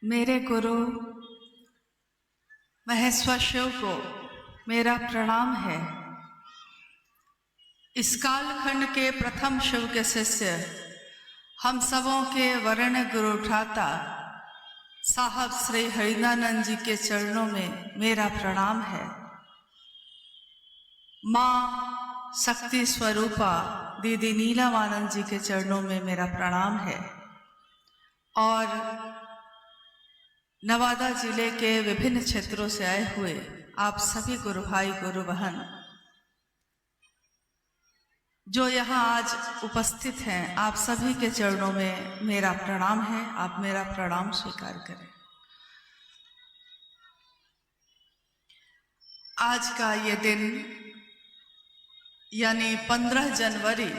मेरे गुरु महेश्वर शिव को मेरा प्रणाम है। इस कालखंड के प्रथम शिव के शिष्य, हम सबों के वर्ण गुरु भ्राता साहब श्री हरिदानंद जी के चरणों में मेरा प्रणाम है। माँ शक्ति स्वरूपा दीदी नीलम आनंद जी के चरणों में मेरा प्रणाम है। और नवादा जिले के विभिन्न क्षेत्रों से आए हुए आप सभी गुरु भाई गुरु बहन जो यहाँ आज उपस्थित हैं, आप सभी के चरणों में मेरा प्रणाम है। आप मेरा प्रणाम स्वीकार करें। आज का ये दिन यानी 15 जनवरी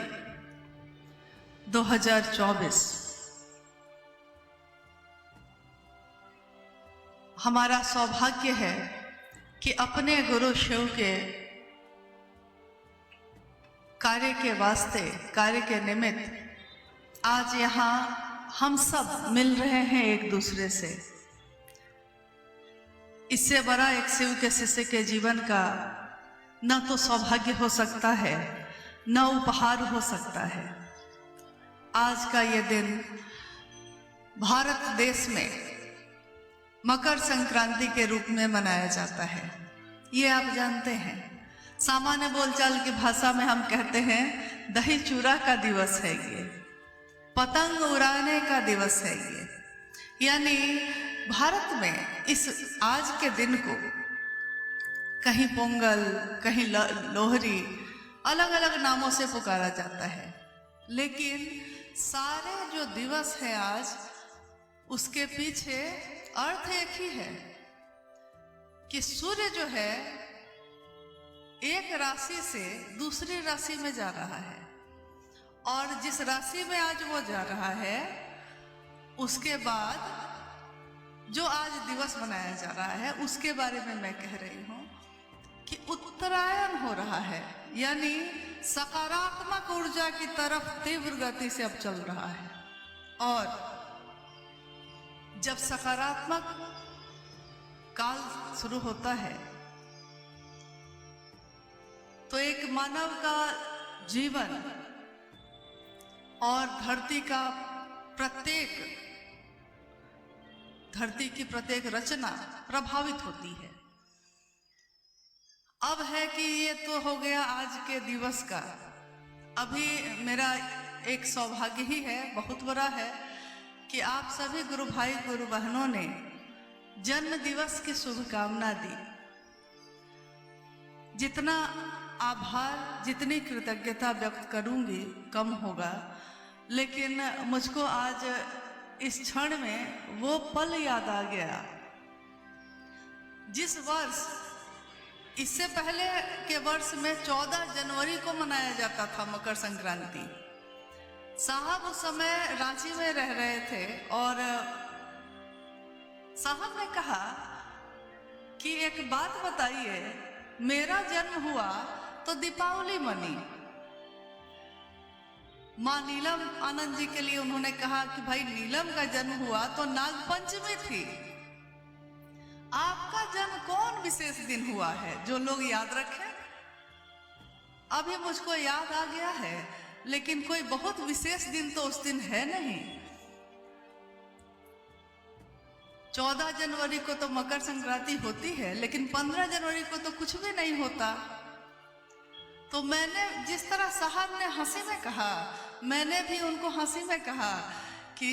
2024 हमारा सौभाग्य है कि अपने गुरु शिव के कार्य के वास्ते, कार्य के निमित्त आज यहाँ हम सब मिल रहे हैं एक दूसरे से। इससे बड़ा एक शिव के शिष्य के जीवन का न तो सौभाग्य हो सकता है, न उपहार हो सकता है। आज का ये दिन भारत देश में मकर संक्रांति के रूप में मनाया जाता है। ये आप जानते हैं। सामान्य बोलचाल की भाषा में हम कहते हैं दही चूरा का दिवस है ये, पतंग उड़ाने का दिवस है ये। यानी भारत में इस आज के दिन को कहीं पोंगल, कहीं लोहरी, अलग अलग नामों से पुकारा जाता है। लेकिन सारे जो दिवस है आज, उसके पीछे अर्थ एक ही है कि सूर्य जो है एक राशि से दूसरी राशि में जा रहा है, और जिस राशि में आज वो जा रहा है उसके बाद जो आज दिवस मनाया जा रहा है उसके बारे में मैं कह रही हूँ कि उत्तरायण हो रहा है। यानी सकारात्मक ऊर्जा की तरफ तीव्र गति से अब चल रहा है। और जब सकारात्मक काल शुरू होता है तो एक मानव का जीवन और धरती की प्रत्येक रचना प्रभावित होती है। अब है कि ये तो हो गया आज के दिवस का। अभी मेरा एक सौभाग्य ही है, बहुत बड़ा है, कि आप सभी गुरु भाई गुरु बहनों ने जन्म दिवस की शुभकामना दी। जितना आभार, जितनी कृतज्ञता व्यक्त करूंगी कम होगा, लेकिन मुझको आज इस क्षण में वो पल याद आ गया जिस वर्ष, इससे पहले के वर्ष में 14 जनवरी को मनाया जाता था मकर संक्रांति। साहब उस समय रांची में रह रहे थे और साहब ने कहा कि एक बात बताइए, मेरा जन्म हुआ तो दीपावली मनी। माँ नीलम आनंद जी के लिए उन्होंने कहा कि भाई नीलम का जन्म हुआ तो नागपंचमी थी, आपका जन्म कौन विशेष दिन हुआ है जो लोग याद रखें? अभी मुझको याद आ गया है, लेकिन कोई बहुत विशेष दिन तो उस दिन है नहीं। 14 जनवरी को तो मकर संक्रांति होती है, लेकिन 15 जनवरी को तो कुछ भी नहीं होता। तो मैंने जिस तरह साहब ने हंसी में कहा, मैंने भी उनको हंसी में कहा कि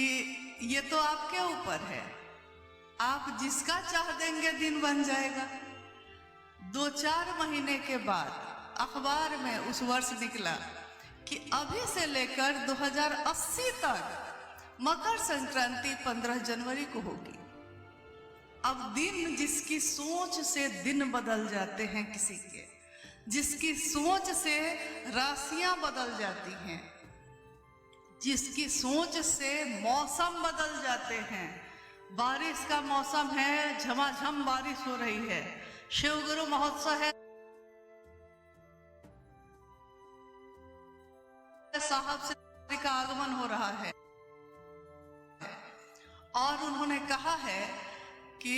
ये तो आपके ऊपर है, आप जिसका चाह देंगे दिन बन जाएगा। 2-4 महीने के बाद अखबार में उस वर्ष निकला कि अभी से लेकर 2080 तक मकर संक्रांति 15 जनवरी को होगी। अब दिन, जिसकी सोच से दिन बदल जाते हैं किसी के, जिसकी सोच से राशियां बदल जाती हैं, जिसकी सोच से मौसम बदल जाते हैं। बारिश का मौसम है, झमाझम बारिश हो रही है, शिव गुरु महोत्सव है, साहब से का आगमन हो रहा है, और उन्होंने कहा है कि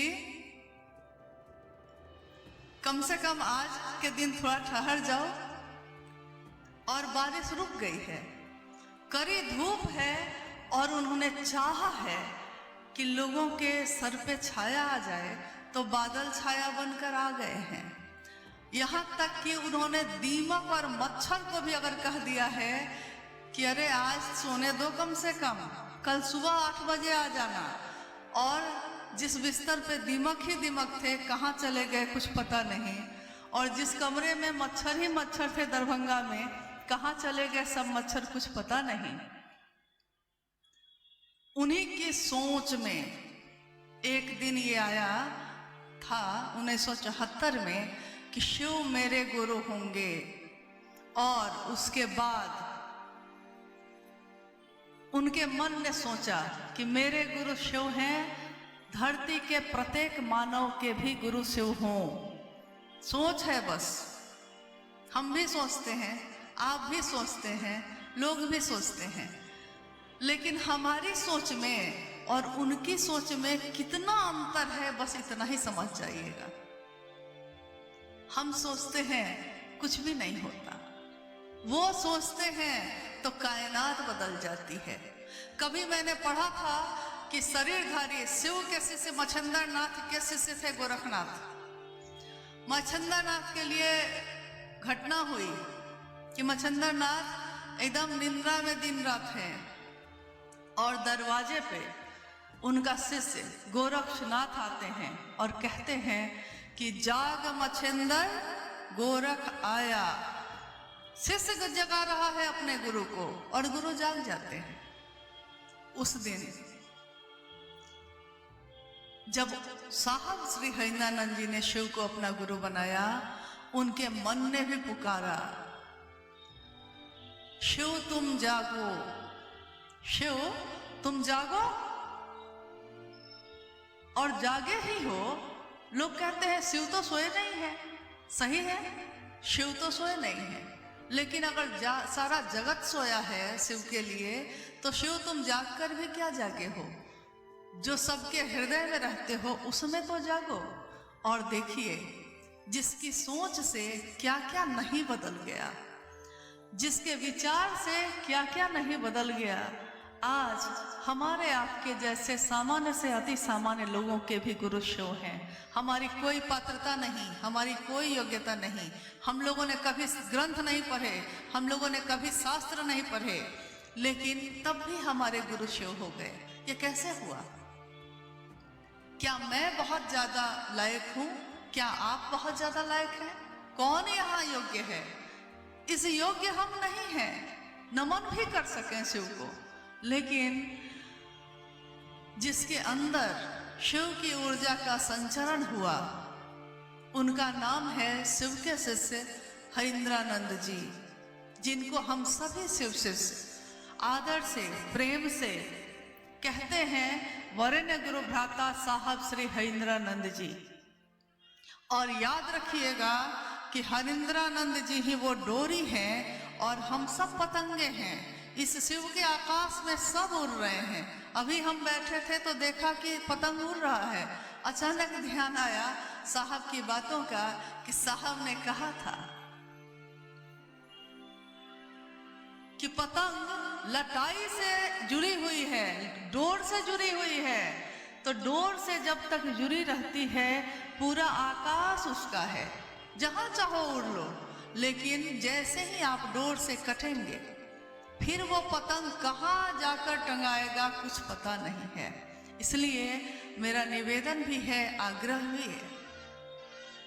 कम से कम आज के दिन थोड़ा ठहर जाओ। और बारिश रुक गई है, कड़ी धूप है, और उन्होंने चाहा है कि लोगों के सर पे छाया आ जाए, तो बादल छाया बनकर आ गए हैं। यहाँ तक कि उन्होंने दीमक और मच्छर को भी अगर कह दिया है कि अरे आज सोने दो, कम से कम कल सुबह 8 बजे आ जाना। और जिस बिस्तर पे दीमक ही दीमक थे, कहाँ चले गए कुछ पता नहीं। और जिस कमरे में मच्छर ही मच्छर थे दरभंगा में, कहाँ चले गए सब मच्छर कुछ पता नहीं। उन्हीं की सोच में एक दिन ये आया था 1974 में कि शिव मेरे गुरु होंगे। और उसके बाद उनके मन ने सोचा कि मेरे गुरु शिव हैं, धरती के प्रत्येक मानव के भी गुरु शिव हों। सोच है बस। हम भी सोचते हैं, आप भी सोचते हैं, लोग भी सोचते हैं, लेकिन हमारी सोच में और उनकी सोच में कितना अंतर है, बस इतना ही समझ जाइएगा। हम सोचते हैं कुछ भी नहीं होता, वो सोचते हैं तो कायनात बदल जाती है। कभी मैंने पढ़ा था कि शरीरधारी शिव के शिष्य मच्छिंद्र नाथ के शिष्य थे गोरखनाथ। मच्छिंद्र नाथ के लिए घटना हुई कि मच्छिंद्र नाथ एकदम निंद्रा में दिन रात हैं, और दरवाजे पे उनका शिष्य गोरक्षनाथ आते हैं और कहते हैं कि जाग मच्छिंद्र गोरख आया। शिष्य जगा रहा है अपने गुरु को, और गुरु जाग जाते हैं। उस दिन जब साहब श्री हरिंद्रानंद जी ने शिव को अपना गुरु बनाया, उनके मन ने भी पुकारा, शिव तुम जागो, शिव तुम जागो। और जागे ही हो। लोग कहते हैं शिव तो सोए नहीं है। सही है, शिव तो सोए नहीं है, लेकिन अगर सारा जगत सोया है शिव के लिए, तो शिव तुम जाग कर भी क्या जागे हो? जो सबके हृदय में रहते हो उसमें तो जागो। और देखिए जिसकी सोच से क्या क्या नहीं बदल गया, जिसके विचार से क्या क्या नहीं बदल गया। आज हमारे आपके जैसे सामान्य से अति सामान्य लोगों के भी गुरु शिव हैं। हमारी कोई पात्रता नहीं, हमारी कोई योग्यता नहीं, हम लोगों ने कभी ग्रंथ नहीं पढ़े, हम लोगों ने कभी शास्त्र नहीं पढ़े, लेकिन तब भी हमारे गुरु शिव हो गए। ये कैसे हुआ? क्या मैं बहुत ज्यादा लायक हूं? क्या आप बहुत ज्यादा लायक हैं? कौन यहाँ योग्य है? इस योग्य हम नहीं हैं नमन भी कर सकें शिव को, लेकिन जिसके अंदर शिव की ऊर्जा का संचरण हुआ, उनका नाम है शिव के शिष्य हरिंद्रानंद जी, जिनको हम सभी शिव शिष्य आदर से प्रेम से कहते हैं वरेण्य गुरु भ्राता साहब श्री हरिंद्रानंद जी। और याद रखिएगा कि हरिंद्रानंद जी ही वो डोरी हैं और हम सब पतंगे हैं। इस शिव के आकाश में सब उड़ रहे हैं। अभी हम बैठे थे तो देखा कि पतंग उड़ रहा है। अचानक ध्यान आया साहब की बातों का कि साहब ने कहा था कि पतंग लटाई से जुड़ी हुई है, डोर से जुड़ी हुई है, तो डोर से जब तक जुड़ी रहती है पूरा आकाश उसका है, जहां चाहो उड़ लो। लेकिन जैसे ही आप डोर से कटेंगे फिर वो पतंग कहाँ जाकर टंगाएगा कुछ पता नहीं है। इसलिए मेरा निवेदन भी है, आग्रह भी है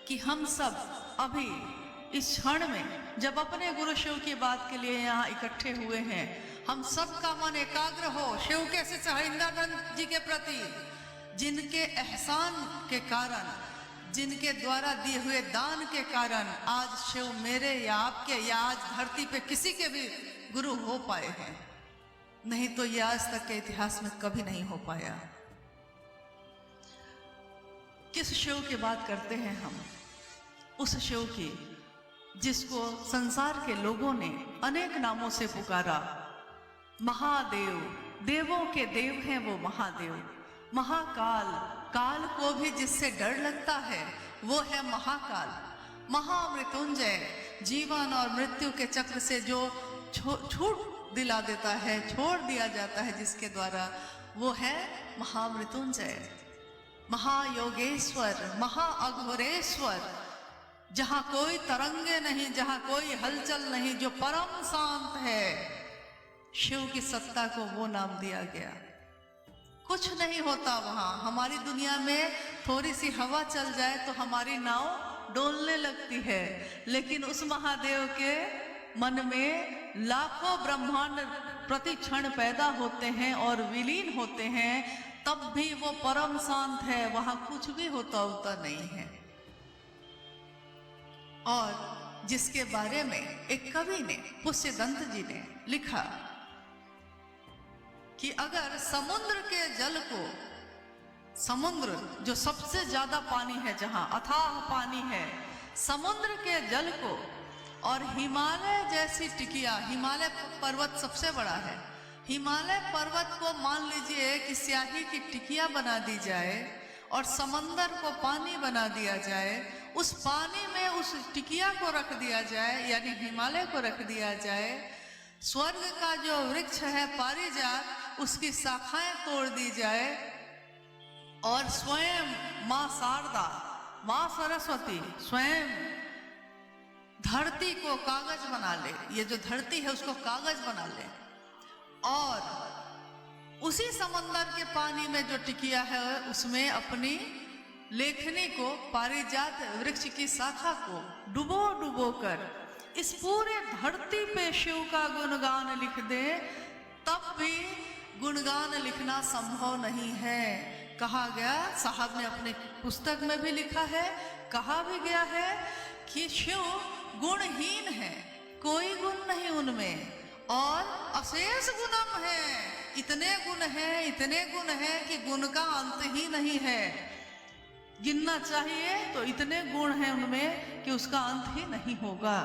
कि हम सब अभी इस क्षण में जब अपने गुरु शिव की बात के लिए यहाँ इकट्ठे हुए हैं, हम सब का मन एकाग्र हो शिव के शिष्य हरिंद्रानंद जी के प्रति, जिनके एहसान के कारण, जिनके द्वारा दिए हुए दान के कारण आज शिव मेरे या आपके या आज धरती पे किसी के भी गुरु हो पाए हैं। नहीं तो ये आज तक के इतिहास में कभी नहीं हो पाया। किस शिव की बात करते हैं हम? उस शिव की जिसको संसार के लोगों ने अनेक नामों से पुकारा। महादेव, देवों के देव हैं वो महादेव। महाकाल, काल को भी जिससे डर लगता है वो है महाकाल। महामृत्युंजय, जीवन और मृत्यु के चक्र से जो छूट दिला देता है, छोड़ दिया जाता है जिसके द्वारा, वो है महामृत्युंजय। महायोगेश्वर, महाअघोरेश्वर, जहां कोई तरंगे नहीं, जहां कोई हलचल नहीं, जो परम शांत है, शिव की सत्ता को वो नाम दिया गया। कुछ नहीं होता वहां। हमारी दुनिया में थोड़ी सी हवा चल जाए तो हमारी नाव डोलने लगती है, लेकिन उस महादेव के मन में लाखों ब्रह्मांड प्रति क्षण पैदा होते हैं और विलीन होते हैं, तब भी वो परम शांत है, वहां कुछ भी होता नहीं है। और जिसके बारे में एक कवि ने, पुष्यदंत जी ने लिखा कि अगर समुद्र के जल को, समुद्र जो सबसे ज्यादा पानी है, जहां अथाह पानी है, समुद्र के जल को और हिमालय जैसी टिकिया, हिमालय पर्वत सबसे बड़ा है, हिमालय पर्वत को मान लीजिए कि स्याही की टिकिया बना दी जाए और समंदर को पानी बना दिया जाए, उस पानी में उस टिकिया को रख दिया जाए, यानी हिमालय को रख दिया जाए, स्वर्ग का जो वृक्ष है पारिजात, उसकी शाखाएं तोड़ दी जाए और स्वयं मां शारदा, मां सरस्वती स्वयं धरती को कागज बना ले, ये जो धरती है उसको कागज बना ले, और उसी समंदर के पानी में जो टिकिया है उसमें अपनी लेखनी को, पारिजात वृक्ष की शाखा को डुबो डुबो कर इस पूरे धरती पे शिव का गुणगान लिख दे, तब भी गुणगान लिखना संभव नहीं है। कहा गया, साहब ने अपने पुस्तक में भी लिखा है, कहा भी गया है कि शिव गुणहीन है, कोई गुण नहीं उनमें, और अशेष गुणम है, इतने गुण हैं, इतने गुण हैं कि गुण का अंत ही नहीं है। गिनना चाहिए तो इतने गुण हैं उनमें कि उसका अंत ही नहीं होगा।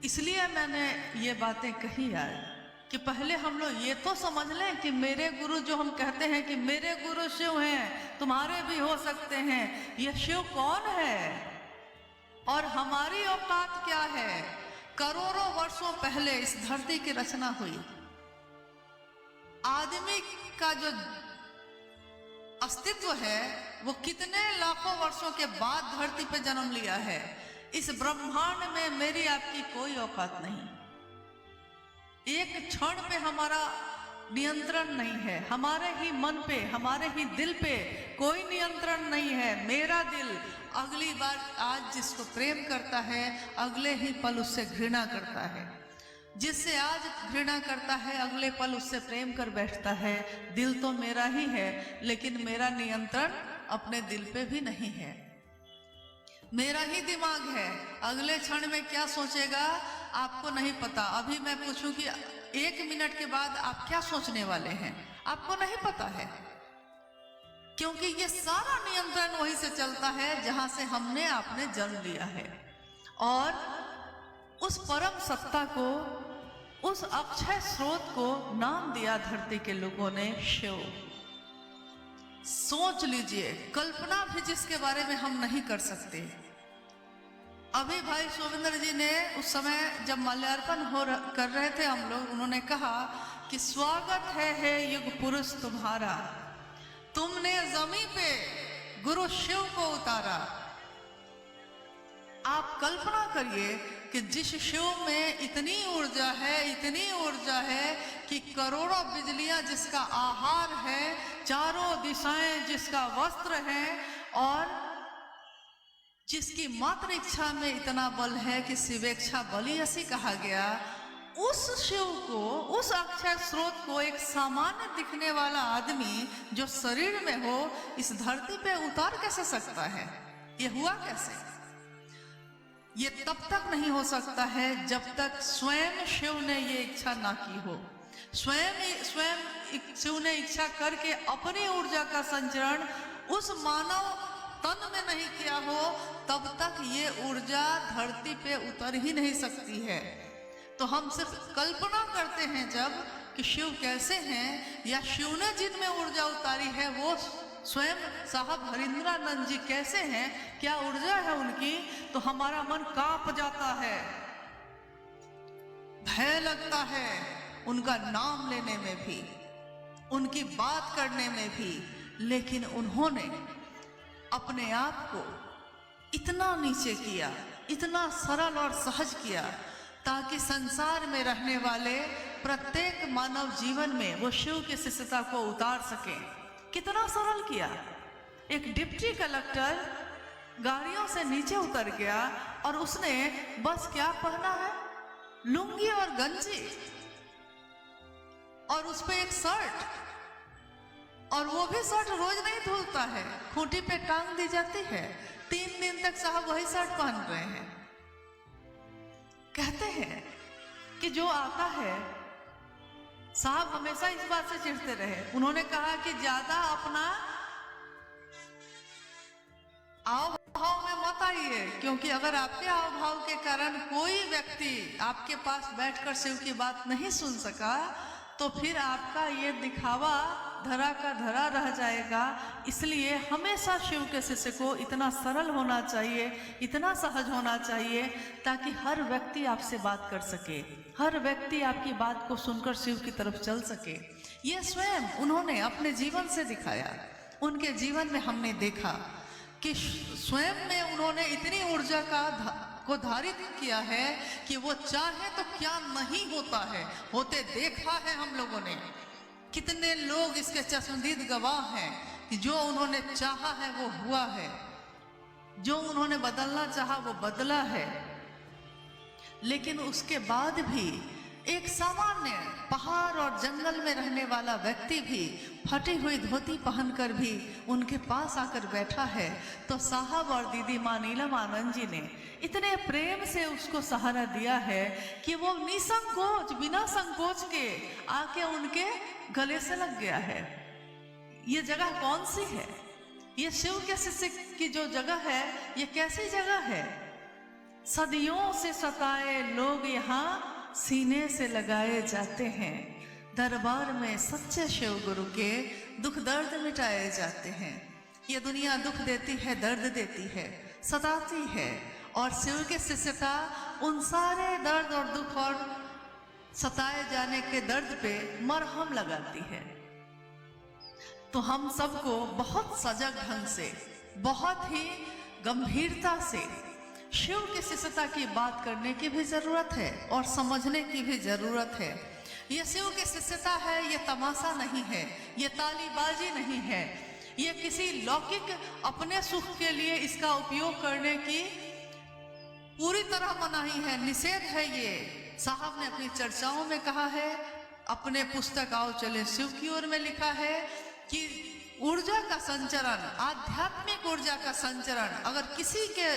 इसलिए मैंने ये बातें कही आज कि पहले हम लोग ये तो समझ लें कि मेरे गुरु, जो हम कहते हैं कि मेरे गुरु शिव हैं, तुम्हारे भी हो सकते हैं, ये शिव कौन है और हमारी औकात क्या है। करोड़ों वर्षों पहले इस धरती की रचना हुई। आदमी का जो अस्तित्व है वो कितने लाखों वर्षों के बाद धरती पे जन्म लिया है। इस ब्रह्मांड में मेरी आपकी कोई औकात नहीं, एक क्षण पे हमारा नियंत्रण नहीं है, हमारे ही मन पे, हमारे ही दिल पे कोई नियंत्रण नहीं है। मेरा दिल अगली बार आज जिसको प्रेम करता है, अगले ही पल उससे घृणा करता है, जिससे आज घृणा करता है अगले पल उससे प्रेम कर बैठता है। दिल तो मेरा ही है, लेकिन मेरा नियंत्रण अपने दिल पे भी नहीं है। मेरा ही दिमाग है, अगले क्षण में क्या सोचेगा आपको नहीं पता। अभी मैं पूछूं कि 1 मिनट के बाद आप क्या सोचने वाले हैं, आपको नहीं पता है, क्योंकि ये सारा नियंत्रण वहीं से चलता है जहां से हमने आपने जन्म लिया है। और उस परम सत्ता को, उस अक्षय स्रोत को नाम दिया धरती के लोगों ने शिव। सोच लीजिए, कल्पना भी जिसके बारे में हम नहीं कर सकते। अभी भाई शोभिंदर जी ने उस समय जब माल्यार्पण कर रहे थे हम लोग, उन्होंने कहा कि स्वागत है युग पुरुष तुम्हारा, तुमने जमीन पे गुरु शिव को उतारा। आप कल्पना करिए कि जिस शिव में इतनी ऊर्जा है, इतनी ऊर्जा है कि करोड़ों बिजलियां जिसका आहार है, चारों दिशाएं जिसका वस्त्र है, और जिसकी मात्र इच्छा में इतना बल है कि शिवेच्छा बलि ऐसी कहा गया, उस शिव को, उस अक्षय स्रोत को एक सामान्य दिखने वाला आदमी जो शरीर में हो इस धरती पे उतार कैसे सकता है? ये हुआ कैसे? ये तब तक नहीं हो सकता है जब तक स्वयं शिव ने ये इच्छा ना की हो। स्वयं शिव ने इच्छा करके अपनी ऊर्जा का संचरण उस मानव तन में नहीं किया हो, तब तक ये ऊर्जा धरती पे उतर ही नहीं सकती है। तो हम सिर्फ कल्पना करते हैं जब कि कि शिव कैसे हैं या शिव ने जिनमें ऊर्जा उतारी है वो स्वयं साहब हरिंद्रानंद जी कैसे हैं, क्या ऊर्जा है उनकी, तो हमारा मन कांप जाता है, भय लगता है उनका नाम लेने में भी, उनकी बात करने में भी। लेकिन उन्होंने अपने आप को इतना नीचे किया, इतना सरल और सहज किया, ताकि संसार में रहने वाले प्रत्येक मानव जीवन में वो शिव की शिष्यता को उतार सके। कितना सरल किया। एक डिप्टी कलेक्टर गाड़ियों से नीचे उतर गया और उसने बस क्या पहना है, लुंगी और गंजी और उस पे एक शर्ट, और वो भी शर्ट रोज नहीं धुलता है, खूंटी पे टांग दी जाती है। 3 दिन तक साहब वही शर्ट पहन रहे हैं। कहते हैं कि जो आता है, साहब हमेशा इस बात से चिढ़ते रहे। उन्होंने कहा कि ज्यादा अपना आव भाव में मत आइए, क्योंकि अगर आपके आव भाव के कारण कोई व्यक्ति आपके पास बैठकर शिव की बात नहीं सुन सका, तो फिर आपका ये दिखावा धरा का धरा रह जाएगा। इसलिए हमेशा शिव के शिष्य को इतना सरल होना चाहिए, इतना सहज होना चाहिए, ताकि हर व्यक्ति आपसे बात कर सके, हर व्यक्ति आपकी बात को सुनकर शिव की तरफ चल सके। ये स्वयं उन्होंने अपने जीवन से दिखाया। उनके जीवन में हमने देखा कि स्वयं में उन्होंने इतनी ऊर्जा को धारित किया है कि वो चाहे तो क्या नहीं होता है, होते देखा है हम लोगों ने। कितने लोग इसके चश्मदीद गवाह हैं कि जो उन्होंने चाहा है वो हुआ है, जो उन्होंने बदलना चाहा वो बदला है। लेकिन उसके बाद भी एक सामान्य पहाड़ और जंगल में रहने वाला व्यक्ति भी फटी हुई धोती पहनकर भी उनके पास आकर बैठा है, तो साहब और दीदी माँ नीलम आनंद जी ने इतने प्रेम से उसको सहारा दिया है कि वो निसंकोच, बिना संकोच के आके उनके गले से लग गया है। ये जगह कौन सी है? ये शिव के शिष्य की जो जगह है, ये कैसी जगह है? सदियों से सताए लोग यहाँ सीने से लगाए जाते हैं, दरबार में सच्चे शिव गुरु के दुख दर्द मिटाए जाते हैं। ये दुनिया दुख देती है, दर्द देती है, सताती है, और शिव के शिष्यता उन सारे दर्द और दुख और सताए जाने के दर्द पे मरहम लगाती है। तो हम सबको बहुत सजग ढंग से, बहुत ही गंभीरता से शिव की शिष्यता की बात करने की भी जरूरत है और समझने की भी जरूरत है। ये शिव की शिष्यता है, ये तमाशा नहीं है, ये तालीबाजी नहीं है, ये किसी लौकिक अपने सुख के लिए इसका उपयोग करने की पूरी तरह मनाही है, निषेध है। ये साहब ने अपनी चर्चाओं में कहा है, अपने पुस्तक आओ चले शिव की ओर में लिखा है कि ऊर्जा का संचरण, आध्यात्मिक ऊर्जा का संचरण अगर किसी के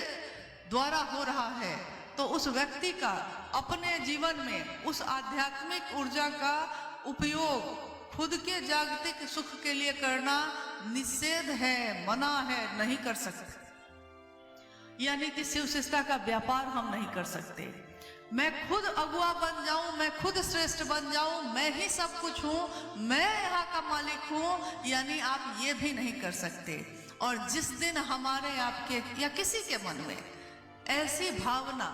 द्वारा हो रहा है, तो उस व्यक्ति का अपने जीवन में उस आध्यात्मिक ऊर्जा का उपयोग खुद के जागतिक सुख के लिए करना निषेध है, मना है, नहीं कर सकते। यानी कि शिव शिष्यता का व्यापार हम नहीं कर सकते। मैं खुद अगुआ बन जाऊं, मैं खुद श्रेष्ठ बन जाऊं, मैं ही सब कुछ हूं, मैं यहाँ का मालिक हूं, यानी आप ये भी नहीं कर सकते। और जिस दिन हमारे, आपके या किसी के मन में ऐसी भावना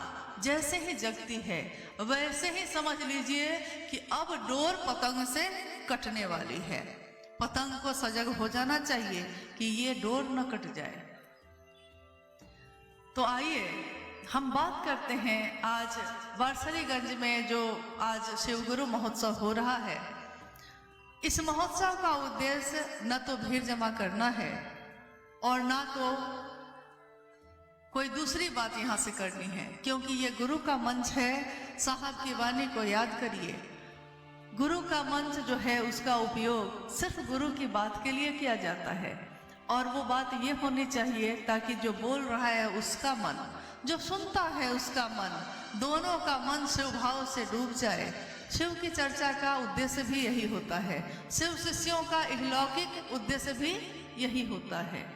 जैसे ही जगती है, वैसे ही समझ लीजिए कि अब डोर पतंग से कटने वाली है। पतंग को सजग हो जाना चाहिए कि ये डोर न कट जाए। तो आइए हम बात करते हैं आज वारसलीगंज में जो आज शिवगुरु महोत्सव हो रहा है। इस महोत्सव का उद्देश्य न तो भीड़ जमा करना है और ना तो कोई दूसरी बात यहाँ से करनी है, क्योंकि ये गुरु का मंच है। साहब की वाणी को याद करिए, गुरु का मंच जो है उसका उपयोग सिर्फ गुरु की बात के लिए किया जाता है, और वो बात ये होनी चाहिए ताकि जो बोल रहा है उसका मन, जो सुनता है उसका मन, दोनों का मन शिव भाव से डूब जाए। शिव की चर्चा का उद्देश्य भी यही होता है, शिव शिष्यों का अलौकिक उद्देश्य भी यही होता है।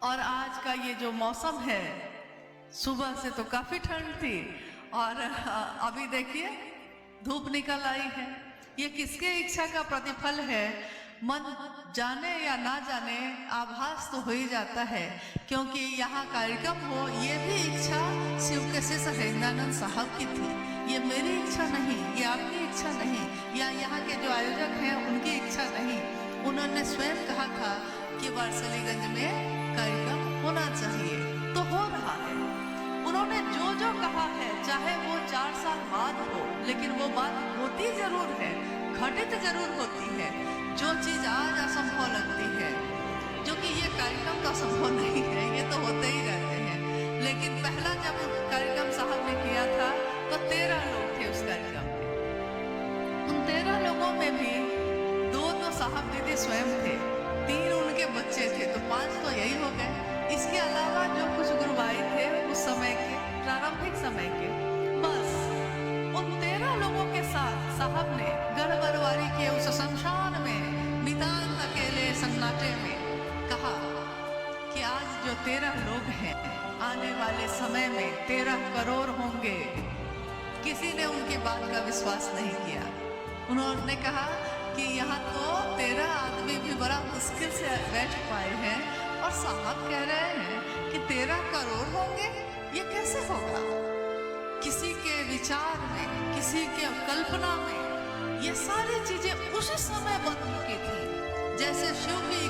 और आज का ये जो मौसम है, सुबह से तो काफी ठंड थी और अभी देखिए धूप निकल आई है। ये किसके इच्छा का प्रतिफल है? मन जाने या ना जाने आभास तो हो ही जाता है, क्योंकि यहाँ कार्यक्रम हो ये भी इच्छा शिव के शिष्य हरिंद्रानंद साहब की थी। ये मेरी इच्छा नहीं, ये आपकी इच्छा नहीं, या यहाँ के जो आयोजक हैं उनकी इच्छा नहीं। उन्होंने स्वयं कहा था कि वारसलीगंज में कार्यक्रम होना चाहिए, तो हो रहा है। उन्होंने जो जो कहा है, चाहे वो 4 साल बाद हो, लेकिन वो बात होती जरूर है, घटित जरूर होती है। जो चीज आज असंभव लगती है, जो कि ये कार्यक्रम तो असंभव नहीं है, ये तो होते ही रहते हैं। लेकिन पहला जब कार्यक्रम साहब ने किया था तो 13 लोग थे उस कार्यक्रम में। उन 13 लोगों में भी 2 तो साहब दीदी स्वयं थे, 3 उनके बच्चे थे, तो 5 तो यही हो गए। इसके अलावा जो कुछ गुरु भाई थे उस समय के, प्रारंभिक समय के, बस उन 13 लोगों के साथ साहब ने गढ़बरवारी के उस शमशान में नितांत अकेले सन्नाटे में कहा कि आज जो 13 लोग हैं, आने वाले समय में 13 करोड़ होंगे। किसी ने उनकी बात का विश्वास नहीं किया। उन्होंने कहा कि यहाँ तो 13 आदमी भी बड़ा मुश्किल से बैठ पाए हैं, और साहब कह रहे हैं कि 13 करोड़ होंगे, ये कैसे होगा? किसी के विचार में, किसी के कल्पना में ये सारी चीजें उसी समय बन चुकी थी। जैसे शिव की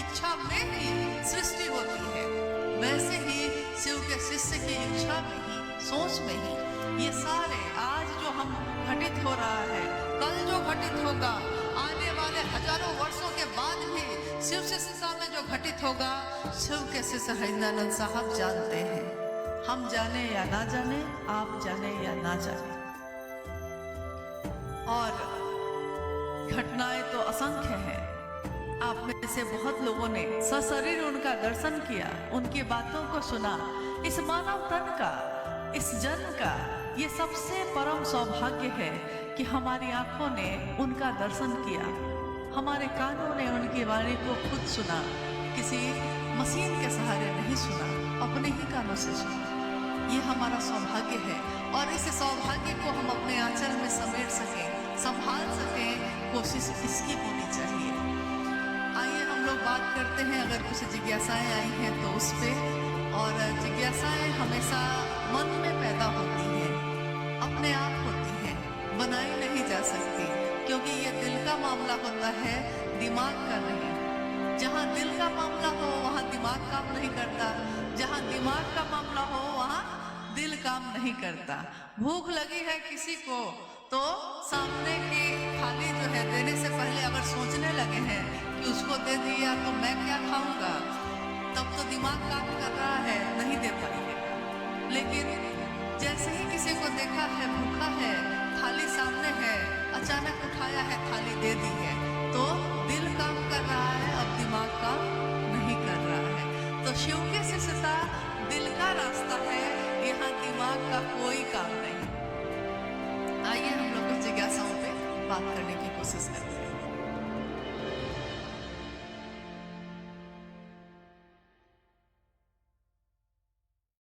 इच्छा में ही सृष्टि होती है, वैसे ही शिव के शिष्य की इच्छा में ही, सोच में ही ये सारे आज जो हम घटित हो रहा है, कल जो घटित होगा, आने वाले हजारों वर्षों के बाद भी शिव शिष्यता में जो घटित होगा, शिव के शिष्य हरिंद्रानंद साहब जानते हैं। हम जाने या ना जाने, आप जाने या ना जाने। और घटनाएं तो असंख्य हैं। आप में से बहुत लोगों ने सशरीर उनका दर्शन किया, उनकी बातों को सुना। इस मानव तन का, इस जन्म का ये सबसे परम सौभाग्य है कि हमारी आंखों ने उनका दर्शन किया, हमारे कानों ने उनकी वाणी को खुद सुना, किसी मशीन के सहारे नहीं सुना, अपने ही कानों से सुना। ये हमारा सौभाग्य है, और इस सौभाग्य को हम अपने आंचल में समेट सकें, संभाल सकें, कोशिश इसकी होनी चाहिए। आइए हम लोग बात करते हैं, अगर कुछ जिज्ञासाएं आई हैं तो उस पे। और जिज्ञासाएं हमेशा मन में पैदा होती हैं, अपने आप होती हैं, बनाई नहीं जा सकती, क्योंकि ये दिल का मामला होता है, दिमाग का नहीं। जहाँ दिल का मामला हो वहाँ दिमाग काम नहीं करता, जहाँ दिमाग का मामला हो वहाँ दिल काम नहीं करता। भूख लगी है किसी को तो सामने की थाली जो है देने से पहले अगर सोचने लगे हैं कि उसको दे दिया तो मैं क्या खाऊंगा, तब तो दिमाग काम कर रहा है, नहीं दे पाएगा। लेकिन जैसे ही किसी को देखा है भूखा है, थाली सामने है, अचानक उठाया है, थाली दे दी है, तो दिल काम कर रहा है, अब दिमाग काम नहीं कर रहा है। तो शिव की शिष्यता दिल का रास्ता है, यहाँ दिमाग का कोई काम नहीं। आइए हम लोग कुछ जिज्ञासाओं पे बात करने की कोशिश करते हैं।